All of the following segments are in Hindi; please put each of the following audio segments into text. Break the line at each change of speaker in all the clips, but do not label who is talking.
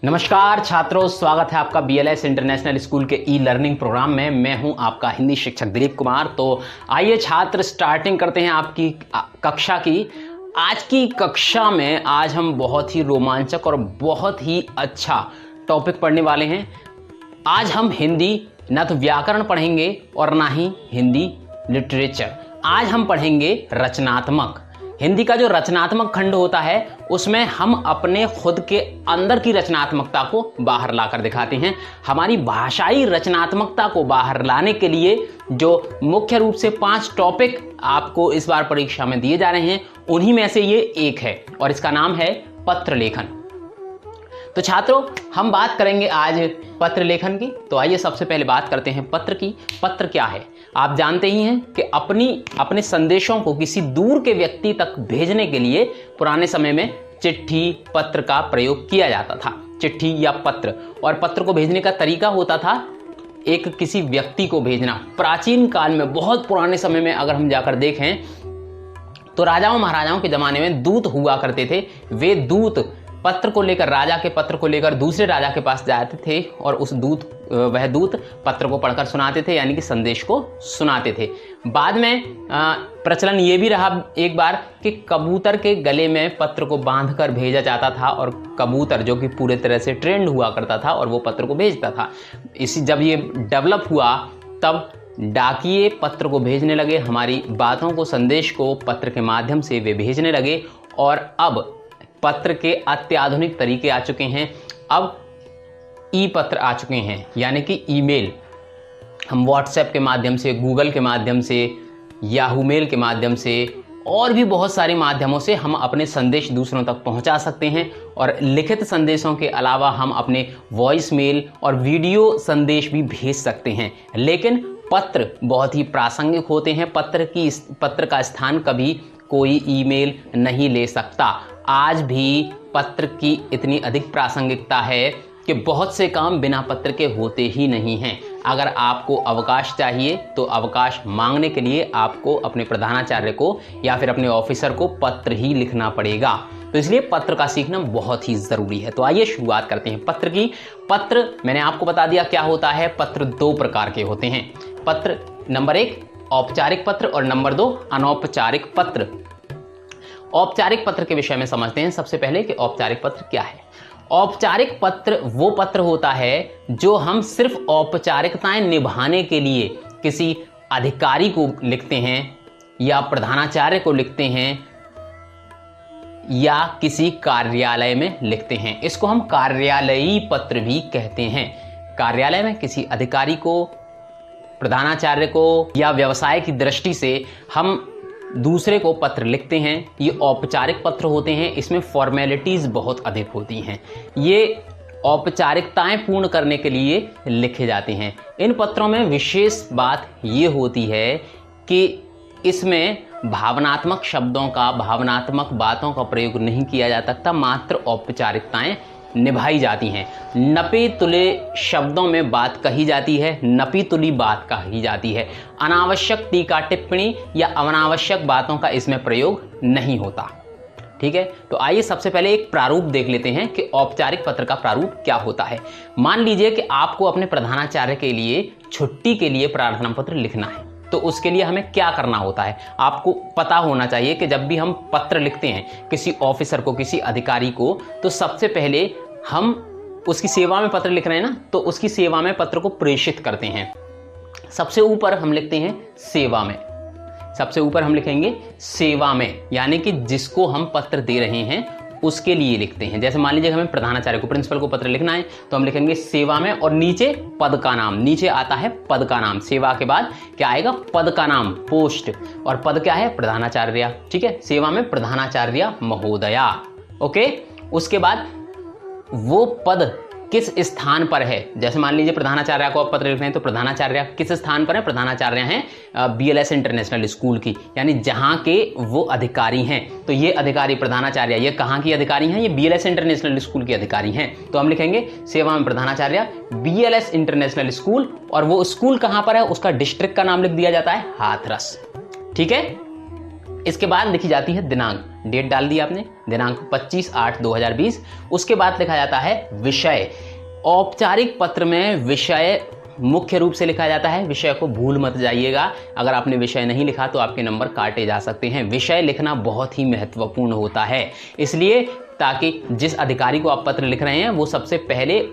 नमस्कार छात्रों, स्वागत है आपका बीएलएस इंटरनेशनल स्कूल के ई लर्निंग प्रोग्राम में। मैं हूं आपका हिंदी शिक्षक दिलीप कुमार। तो आइए छात्र, स्टार्टिंग करते हैं आपकी कक्षा की। आज की कक्षा में आज हम बहुत ही रोमांचक और बहुत ही अच्छा टॉपिक पढ़ने वाले हैं। आज हम हिंदी न तो व्याकरण पढ़ेंगे और ना ही हिंदी लिटरेचर। आज हम पढ़ेंगे रचनात्मक। हिंदी का जो रचनात्मक खंड होता है उसमें हम अपने खुद के अंदर की रचनात्मकता को बाहर लाकर दिखाते हैं। हमारी भाषाई रचनात्मकता को बाहर लाने के लिए जो मुख्य रूप से 5 टॉपिक आपको इस बार परीक्षा में दिए जा रहे हैं, उन्हीं में से ये एक है और इसका नाम है पत्र लेखन। तो छात्रों, हम बात करेंगे आज पत्र लेखन की। तो आइए सबसे पहले बात करते हैं पत्र की। पत्र क्या है? आप जानते ही हैं कि अपने संदेशों को किसी दूर के व्यक्ति तक भेजने के लिए पुराने समय में चिट्ठी, पत्र का प्रयोग किया जाता था। चिट्ठी या पत्र, और पत्र को भेजने का तरीका होता था एक किसी व्यक्ति को भेजना। प्राचीन काल में, बहुत पुराने समय में अगर हम जाकर देखें तो राजाओं महाराजाओं के जमाने में दूत हुआ करते थे। वे दूत पत्र को लेकर, राजा के पत्र को लेकर दूसरे राजा के पास जाते थे और वह दूत पत्र को पढ़कर सुनाते थे, यानी कि संदेश को सुनाते थे। बाद में प्रचलन ये भी रहा एक बार कि कबूतर के गले में पत्र को बांधकर भेजा जाता था, और कबूतर जो कि पूरे तरह से ट्रेंड हुआ करता था और वो पत्र को भेजता था। जब ये डेवलप हुआ तब डाकिये पत्र को भेजने लगे, हमारी बातों को, संदेश को पत्र के माध्यम से वे भेजने लगे। और अब पत्र के अत्याधुनिक तरीके आ चुके हैं। अब ई पत्र आ चुके हैं, यानी कि ईमेल। हम व्हाट्सएप के माध्यम से, गूगल के माध्यम से, याहू मेल के माध्यम से और भी बहुत सारे माध्यमों से हम अपने संदेश दूसरों तक पहुंचा सकते हैं। और लिखित संदेशों के अलावा हम अपने वॉइस मेल और वीडियो संदेश भी भेज सकते हैं। लेकिन पत्र बहुत ही प्रासंगिक होते हैं। पत्र का स्थान कभी कोई ईमेल नहीं ले सकता। आज भी पत्र की इतनी अधिक प्रासंगिकता है कि बहुत से काम बिना पत्र के होते ही नहीं हैं। अगर आपको अवकाश चाहिए तो अवकाश मांगने के लिए आपको अपने प्रधानाचार्य को या फिर अपने ऑफिसर को पत्र ही लिखना पड़ेगा। तो इसलिए पत्र का सीखना बहुत ही ज़रूरी है। तो आइए शुरुआत करते हैं पत्र की। पत्र, मैंने आपको बता दिया क्या होता है। पत्र 2 प्रकार के होते हैं। पत्र नंबर 1 औपचारिक पत्र और नंबर 2 अनौपचारिक पत्र। औपचारिक पत्र के विषय में समझते हैं सबसे पहले कि औपचारिक पत्र क्या है। औपचारिक पत्र वो पत्र होता है जो हम सिर्फ औपचारिकताएं निभाने के लिए किसी अधिकारी को लिखते हैं या प्रधानाचार्य को लिखते हैं या किसी कार्यालय में लिखते हैं। इसको हम कार्यालयी पत्र भी कहते हैं। कार्यालय में किसी अधिकारी को, प्रधानाचार्य को या व्यवसाय की दृष्टि से हम दूसरे को पत्र लिखते हैं। ये औपचारिक पत्र होते हैं। इसमें फॉर्मेलिटीज़ बहुत अधिक होती हैं। ये औपचारिकताएं पूर्ण करने के लिए लिखे जाते हैं। इन पत्रों में विशेष बात ये होती है कि इसमें भावनात्मक शब्दों का, भावनात्मक बातों का प्रयोग नहीं किया जा सकता, मात्र औपचारिकताएं निभाई जाती हैं। नपे तुले शब्दों में बात कही जाती है, नपी तुली बात कही जाती है। अनावश्यक टीका टिप्पणी या अनावश्यक बातों का इसमें प्रयोग नहीं होता। ठीक है, तो आइए सबसे पहले एक प्रारूप देख लेते हैं कि औपचारिक पत्र का प्रारूप क्या होता है। मान लीजिए कि आपको अपने प्रधानाचार्य के लिए छुट्टी के लिए प्रार्थना पत्र लिखना है, तो उसके लिए हमें क्या करना होता है आपको पता होना चाहिए कि जब भी हम पत्र लिखते हैं किसी ऑफिसर को, किसी अधिकारी को, तो सबसे पहले हम उसकी सेवा में पत्र लिख रहे हैं ना, तो उसकी सेवा में पत्र को प्रेषित करते हैं। सबसे ऊपर हम लिखते हैं सेवा में। सबसे ऊपर हम लिखेंगे सेवा में, यानी कि जिसको हम पत्र दे रहे हैं उसके लिए लिखते हैं। जैसे मान लीजिए हमें प्रधानाचार्य को, प्रिंसिपल को पत्र लिखना है, तो हम लिखेंगे सेवा में और नीचे पद का नाम। नीचे आता है पद का नाम। सेवा के बाद क्या आएगा? पद का नाम, पोस्ट। और पद क्या है? प्रधानाचार्य। ठीक है, सेवा में प्रधानाचार्य महोदया। ओके, उसके बाद वो पद किस स्थान पर है। जैसे मान लीजिए प्रधानाचार्य को आप पत्र लिख रहे हैं, तो प्रधानाचार्य किस स्थान पर है? प्रधानाचार्य हैं बीएलएस इंटरनेशनल स्कूल की, यानी जहां के वो अधिकारी हैं। तो ये अधिकारी प्रधानाचार्य, ये कहां की अधिकारी हैं? ये बीएलएस इंटरनेशनल स्कूल के अधिकारी हैं। तो हम लिखेंगे सेवा में प्रधानाचार्य बीएलएस इंटरनेशनल स्कूल, और वो स्कूल कहां पर है उसका डिस्ट्रिक्ट का नाम लिख दिया जाता है हाथरस। ठीक है, इसके बाद लिखी जाती है दिनांक। डेट डाल दी आपने, दिनांक 25/8/2020। उसके बाद लिखा जाता है विषय। औपचारिक पत्र में विषय मुख्य रूप से लिखा जाता है, विषय को भूल मत जाइएगा। अगर आपने विषय नहीं लिखा तो आपके नंबर काटे जा सकते हैं। विषय लिखना बहुत ही महत्वपूर्ण होता है, इसलिए ताकि जिस अधिकारी को आप पत्र लिख रहे हैं वो सबसे पहले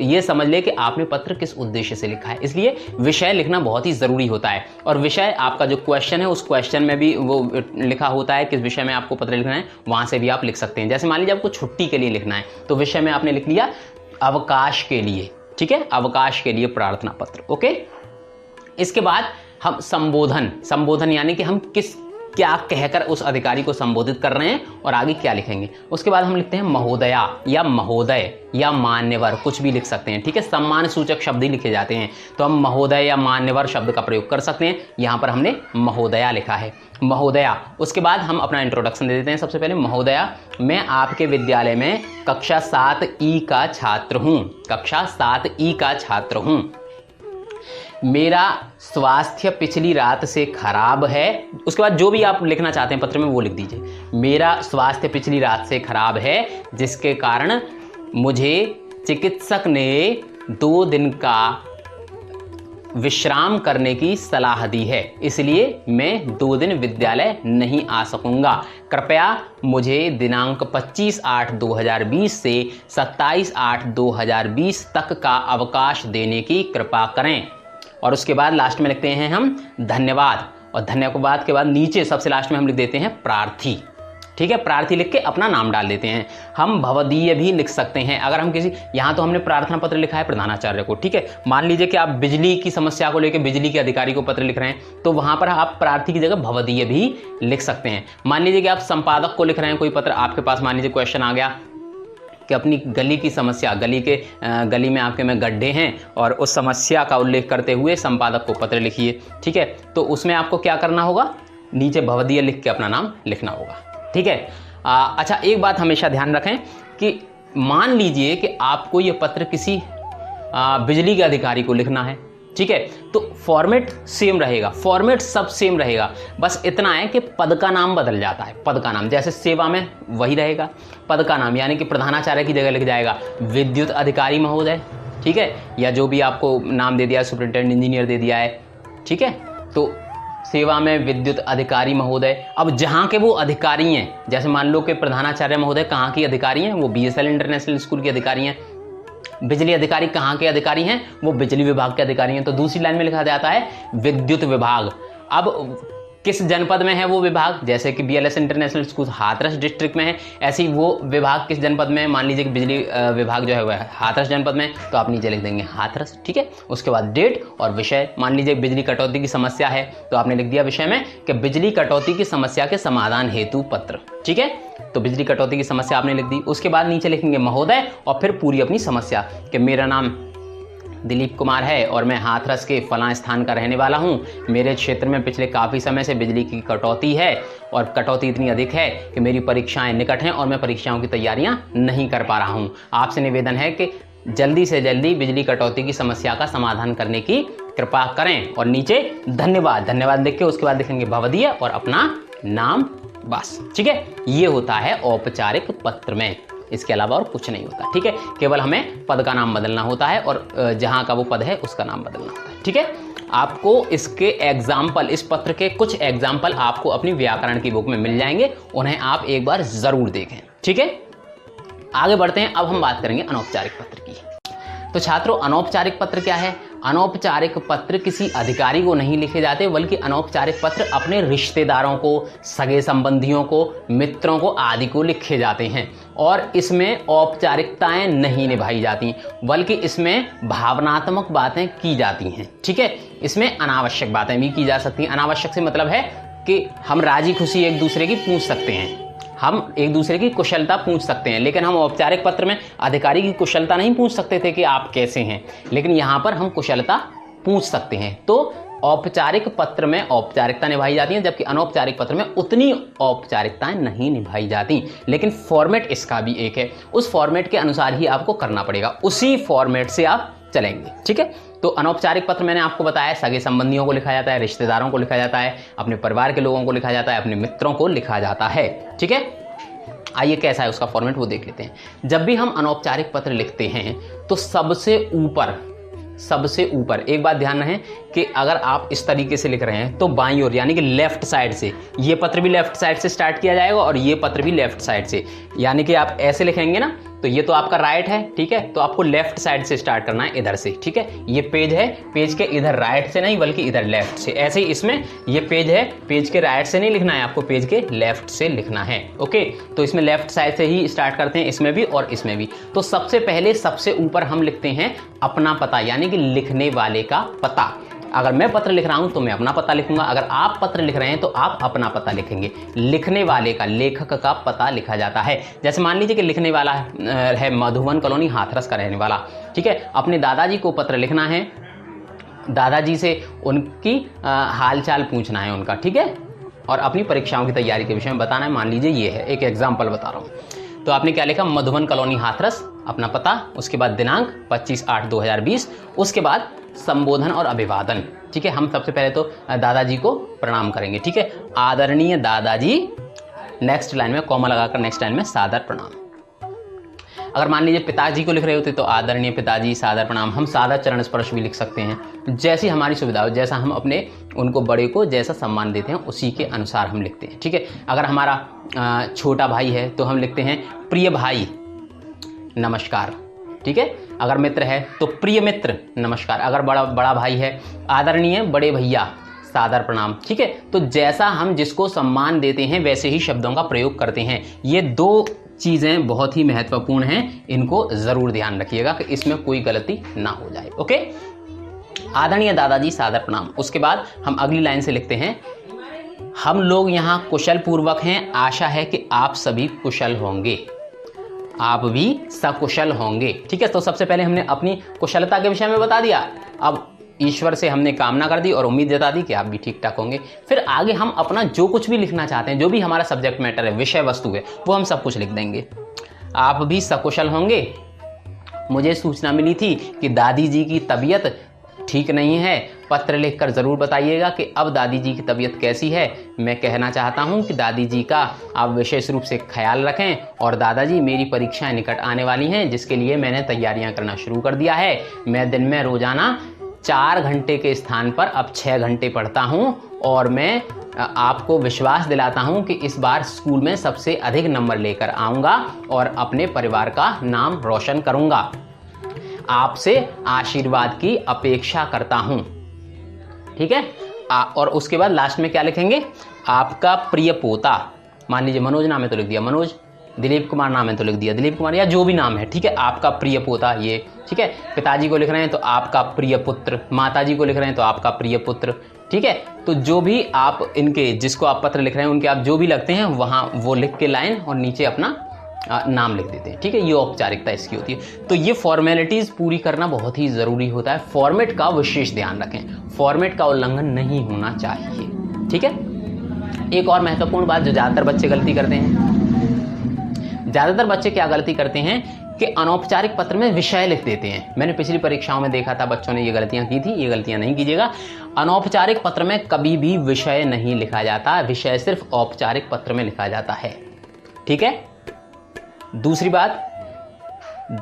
ये समझ ले कि आपने पत्र किस उद्देश्य से लिखा है, इसलिए विषय लिखना बहुत ही ज़रूरी होता है। और विषय आपका जो क्वेश्चन है उस क्वेश्चन में भी वो लिखा होता है किस विषय में आपको पत्र लिखना है, वहाँ से भी आप लिख सकते हैं। जैसे मान लीजिए आपको छुट्टी के लिए लिखना है तो विषय में आपने लिख लिया अवकाश के लिए, ठीक है, अवकाश के लिए प्रार्थना पत्र। ओके, इसके बाद हम संबोधन यानी कि हम क्या कहकर उस अधिकारी को संबोधित कर रहे हैं और आगे क्या लिखेंगे। उसके बाद हम लिखते हैं महोदया या महोदय या मान्यवर, कुछ भी लिख सकते हैं, ठीक है, सम्मान सूचक शब्द ही लिखे जाते हैं तो हम महोदय या मान्यवर शब्द का प्रयोग कर सकते हैं। यहाँ पर हमने महोदया लिखा है, महोदया। उसके बाद हम अपना इंट्रोडक्शन दे देते हैं। सबसे पहले महोदया, मैं आपके विद्यालय में कक्षा 7E का छात्र हूँ, कक्षा 7E का छात्र हूँ। मेरा स्वास्थ्य पिछली रात से खराब है। उसके बाद जो भी आप लिखना चाहते हैं पत्र में वो लिख दीजिए। मेरा स्वास्थ्य पिछली रात से खराब है जिसके कारण मुझे चिकित्सक ने 2 दिन का विश्राम करने की सलाह दी है, इसलिए मैं 2 दिन विद्यालय नहीं आ सकूंगा। कृपया मुझे दिनांक 25/8/2020 से 27/8/2020 तक का अवकाश देने की कृपा करें। और उसके बाद लास्ट में लिखते हैं हम धन्यवाद, और धन्यवाद के बाद नीचे सबसे लास्ट में हम लिख देते हैं प्रार्थी, ठीक है, प्रार्थी लिख के अपना नाम डाल देते हैं। हम भवदीय भी लिख सकते हैं अगर हम किसी, यहाँ तो हमने प्रार्थना पत्र लिखा है प्रधानाचार्य को, ठीक है। मान लीजिए कि आप बिजली की समस्या को लेकर बिजली के अधिकारी को पत्र लिख रहे हैं तो वहाँ पर आप प्रार्थी की जगह भवदीय भी लिख सकते हैं। मान लीजिए कि आप संपादक को लिख रहे हैं कोई पत्र, आपके पास मान लीजिए क्वेश्चन आ गया कि अपनी गली की समस्या, गली में आपके में गड्ढे हैं और उस समस्या का उल्लेख करते हुए संपादक को पत्र लिखिए, ठीक है। तो उसमें आपको क्या करना होगा, नीचे भवदीय लिख के अपना नाम लिखना होगा, ठीक है। अच्छा, एक बात हमेशा ध्यान रखें कि मान लीजिए कि आपको ये पत्र किसी बिजली के अधिकारी को लिखना है, ठीक है, तो फॉर्मेट सेम रहेगा, फॉर्मेट सब सेम रहेगा, बस इतना है कि पद का नाम बदल जाता है। पद का नाम जैसे सेवा में वही रहेगा, पद का नाम यानी कि प्रधानाचार्य की जगह लिख जाएगा विद्युत अधिकारी महोदय, ठीक है, या जो भी आपको नाम दे दिया है, सुपरिटेंडेंट इंजीनियर दे दिया है, ठीक है, तो सेवा में विद्युत अधिकारी महोदय। अब जहाँ के वो अधिकारी हैं, जैसे मान लो कि प्रधानाचार्य महोदय कहाँ के अधिकारी हैं, वो BSL इंटरनेशनल स्कूल के अधिकारी हैं। बिजली अधिकारी कहाँ के अधिकारी हैं, वो बिजली विभाग के अधिकारी हैं, तो दूसरी लाइन में लिखा जाता है विद्युत विभाग। अब किस जनपद में है वो विभाग, जैसे कि BLS international school Hathras district में है, ऐसे ही वो विभाग किस जनपद में है, मान लीजिए कि बिजली विभाग जो है वह हाथरस जनपद में, तो आप नीचे लिख देंगे हाथरस, ठीक है। उसके बाद डेट और विषय, मान लीजिए बिजली कटौती की समस्या है तो आपने लिख दिया विषय में कि बिजली कटौती की समस्या के समाधान हेतु पत्र, ठीक है, तो बिजली कटौती की समस्या आपने लिख दी। उसके बाद नीचे लिखेंगे महोदय और फिर पूरी अपनी समस्या कि मेरा नाम दिलीप कुमार है और मैं हाथरस के फलां स्थान का रहने वाला हूं। मेरे क्षेत्र में पिछले काफ़ी समय से बिजली की कटौती है और कटौती इतनी अधिक है कि मेरी परीक्षाएं निकट हैं और मैं परीक्षाओं की तैयारियां नहीं कर पा रहा हूं। आपसे निवेदन है कि जल्दी से जल्दी बिजली कटौती की समस्या का समाधान करने की कृपा करें। और नीचे धन्यवाद लिख के उसके बाद लिखेंगे भवदीय और अपना नाम, बस, ठीक है। ये होता है औपचारिक पत्र में, इसके अलावा और कुछ नहीं होता, ठीक है। केवल हमें पद का नाम बदलना होता है और जहां का वो पद है उसका नाम बदलना होता है, ठीक है। आपको इसके एग्जाम्पल, इस पत्र के कुछ एग्जाम्पल आपको अपनी व्याकरण की बुक में मिल जाएंगे, उन्हें आप एक बार जरूर देखें, ठीक है। आगे बढ़ते हैं, अब हम बात करेंगे अनौपचारिक पत्र की। तो छात्रों, अनौपचारिक पत्र क्या है? अनौपचारिक पत्र किसी अधिकारी को नहीं लिखे जाते, बल्कि अनौपचारिक पत्र अपने रिश्तेदारों को, सगे संबंधियों को, मित्रों को आदि को लिखे जाते हैं। और इसमें औपचारिकताएं नहीं निभाई जाती, बल्कि इसमें भावनात्मक बातें की जाती हैं, ठीक है। इसमें अनावश्यक बातें भी की जा सकती हैं। अनावश्यक से मतलब है कि हम राजी खुशी एक दूसरे की पूछ सकते हैं, हम एक दूसरे की कुशलता पूछ सकते हैं, लेकिन हम औपचारिक पत्र में अधिकारी की कुशलता नहीं पूछ सकते थे कि आप कैसे हैं, लेकिन यहाँ पर हम कुशलता पूछ सकते हैं। तो औपचारिक पत्र में औपचारिकता निभाई जाती है, जबकि अनौपचारिक पत्र में उतनी औपचारिकताएं नहीं निभाई जाती। लेकिन फॉर्मेट इसका भी एक है, उस फॉर्मेट के अनुसार ही आपको करना पड़ेगा, उसी फॉर्मेट से आप चलेंगे। ठीक है, तो अनौपचारिक पत्र मैंने आपको बताया सगे संबंधियों को लिखा जाता है, रिश्तेदारों को लिखा जाता है, अपने परिवार के लोगों को लिखा जाता है, अपने मित्रों को लिखा जाता है। ठीक है, आइए कैसा है उसका फॉर्मेट वो देख लेते हैं। जब भी हम अनौपचारिक पत्र लिखते हैं तो सबसे ऊपर एक बात ध्यान रहे कि अगर आप इस तरीके से लिख रहे हैं तो बाईं ओर यानी कि लेफ्ट साइड से, ये पत्र भी लेफ्ट साइड से स्टार्ट किया जाएगा और ये पत्र भी लेफ्ट साइड से, यानी कि आप ऐसे लिखेंगे ना तो ये तो आपका राइट है। ठीक है, तो आपको लेफ्ट साइड से स्टार्ट करना है, इधर से। ठीक है, ये पेज है, पेज के इधर राइट से नहीं बल्कि इधर लेफ्ट से। ऐसे ही इसमें ये पेज है, पेज के राइट से नहीं लिखना है, आपको पेज के लेफ्ट से लिखना है। ओके, तो इसमें लेफ्ट साइड से ही स्टार्ट करते हैं, इसमें भी और इसमें भी। तो सबसे पहले सबसे ऊपर हम लिखते हैं अपना पता, यानी कि लिखने वाले का पता। अगर मैं पत्र लिख रहा हूं तो मैं अपना पता लिखूंगा, अगर आप पत्र लिख रहे हैं तो आप अपना पता लिखेंगे। लिखने वाले का, लेखक का पता लिखा जाता है। जैसे मान लीजिए कि लिखने वाला है मधुबन कॉलोनी हाथरस का रहने वाला। ठीक है, अपने दादाजी को पत्र लिखना है, दादाजी से उनकी हालचाल पूछना है उनका। ठीक है, और अपनी परीक्षाओं की तैयारी के विषय में बताना है। मान लीजिए ये है, एक एग्जाम्पल बता रहा हूँ। तो आपने क्या लिखा, मधुबन कॉलोनी हाथरस, अपना पता, उसके बाद दिनांक 25/8/2020, उसके बाद संबोधन और अभिवादन। ठीक है, हम सबसे पहले तो दादाजी को प्रणाम करेंगे। ठीक है, आदरणीय दादाजी, नेक्स्ट लाइन में कॉमा लगाकर नेक्स्ट लाइन में सादर प्रणाम। अगर मान लीजिए पिताजी को लिख रहे होते तो आदरणीय पिताजी, सादर प्रणाम। हम सादर चरण स्पर्श भी लिख सकते हैं, जैसी हमारी सुविधा हो, जैसा हम अपने उनको बड़े को जैसा सम्मान देते हैं उसी के अनुसार हम लिखते हैं। ठीक है, अगर हमारा छोटा भाई है तो हम लिखते हैं प्रिय भाई नमस्कार। ठीक है, अगर मित्र है तो प्रिय मित्र नमस्कार। अगर बड़ा भाई है, आदरणीय बड़े भैया सादर प्रणाम। ठीक है, तो जैसा हम जिसको सम्मान देते हैं वैसे ही शब्दों का प्रयोग करते हैं। ये दो चीज़ें बहुत ही महत्वपूर्ण हैं, इनको ज़रूर ध्यान रखिएगा कि इसमें कोई गलती ना हो जाए। ओके, आदरणीय दादाजी सादर प्रणाम। उसके बाद हम अगली लाइन से लिखते हैं, हम लोग यहाँ कुशल पूर्वक हैं, आशा है कि आप सभी कुशल होंगे, आप भी सकुशल होंगे। ठीक है, तो सबसे पहले हमने अपनी कुशलता के विषय में बता दिया, अब ईश्वर से हमने कामना कर दी और उम्मीद जता दी कि आप भी ठीक ठाक होंगे। फिर आगे हम अपना जो कुछ भी लिखना चाहते हैं, जो भी हमारा सब्जेक्ट मैटर है, विषय वस्तु है, वो हम सब कुछ लिख देंगे। आप भी सकुशल होंगे, मुझे सूचना मिली थी कि दादी जी की तबीयत ठीक नहीं है, पत्र लिखकर ज़रूर बताइएगा कि अब दादी जी की तबीयत कैसी है। मैं कहना चाहता हूं कि दादी जी का आप विशेष रूप से ख्याल रखें, और दादाजी मेरी परीक्षाएं निकट आने वाली हैं जिसके लिए मैंने तैयारियां करना शुरू कर दिया है। मैं दिन में रोज़ाना 4 घंटे के स्थान पर अब 6 घंटे पढ़ता हूं, और मैं आपको विश्वास दिलाता हूं कि इस बार स्कूल में सबसे अधिक नंबर लेकर आऊँगा और अपने परिवार का नाम रोशन करूँगा। आपसे आशीर्वाद की अपेक्षा करता हूं। ठीक है, और उसके बाद लास्ट में क्या लिखेंगे, आपका प्रिय पोता, मान लीजिए मनोज नाम है तो लिख दिया मनोज, दिलीप कुमार नाम है तो लिख दिया दिलीप कुमार, या जो भी नाम है। ठीक है, आपका प्रिय पोता ये। ठीक है, पिताजी को लिख रहे हैं तो आपका प्रिय पुत्र, माताजी को लिख रहे हैं तो आपका प्रिय पुत्र। ठीक है, तो जो भी आप इनके जिसको आप पत्र लिख रहे हैं उनके आप जो भी लगते हैं वहाँ वो लिख के लाइन और नीचे अपना नाम लिख देते हैं। ठीक है, ये औपचारिकता इसकी होती है। तो ये फॉर्मेलिटीज़ पूरी करना बहुत ही ज़रूरी होता है। फॉर्मेट का विशेष ध्यान रखें, फॉर्मेट का उल्लंघन नहीं होना चाहिए। ठीक है, एक और महत्वपूर्ण बात जो ज़्यादातर बच्चे गलती करते हैं, ज़्यादातर बच्चे क्या गलती करते हैं कि अनौपचारिक पत्र में विषय लिख देते हैं। मैंने पिछली परीक्षाओं में देखा था बच्चों ने ये गलतियां की थी, ये गलतियां नहीं कीजिएगा। अनौपचारिक पत्र में कभी भी विषय नहीं लिखा जाता, विषय सिर्फ औपचारिक पत्र में लिखा जाता है। ठीक है, दूसरी बात,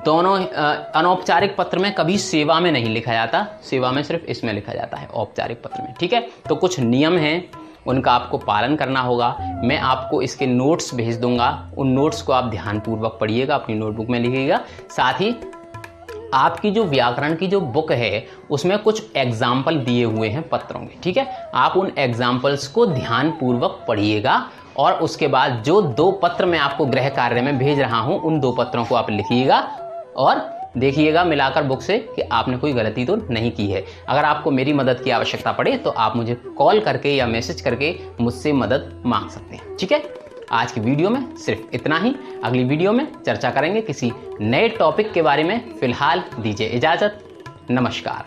दोनों अनौपचारिक पत्र में कभी सेवा में नहीं लिखा जाता, सेवा में सिर्फ इसमें लिखा जाता है, औपचारिक पत्र में। ठीक है, तो कुछ नियम हैं, उनका आपको पालन करना होगा। मैं आपको इसके नोट्स भेज दूंगा, उन नोट्स को आप ध्यानपूर्वक पढ़िएगा, अपनी नोटबुक में लिखिएगा। साथ ही आपकी जो व्याकरण की जो बुक है उसमें कुछ एग्जाम्पल दिए हुए हैं पत्रों के। ठीक है, आप उन एग्जाम्पल्स को ध्यानपूर्वक पढ़िएगा, और उसके बाद जो 2 पत्र मैं आपको गृह कार्य में भेज रहा हूं उन 2 पत्रों को आप लिखिएगा और देखिएगा मिलाकर बुक से कि आपने कोई गलती तो नहीं की है। अगर आपको मेरी मदद की आवश्यकता पड़े तो आप मुझे कॉल करके या मैसेज करके मुझसे मदद मांग सकते हैं। ठीक है, आज की वीडियो में सिर्फ इतना ही। अगली वीडियो में चर्चा करेंगे किसी नए टॉपिक के बारे में। फिलहाल दीजिए इजाजत, नमस्कार।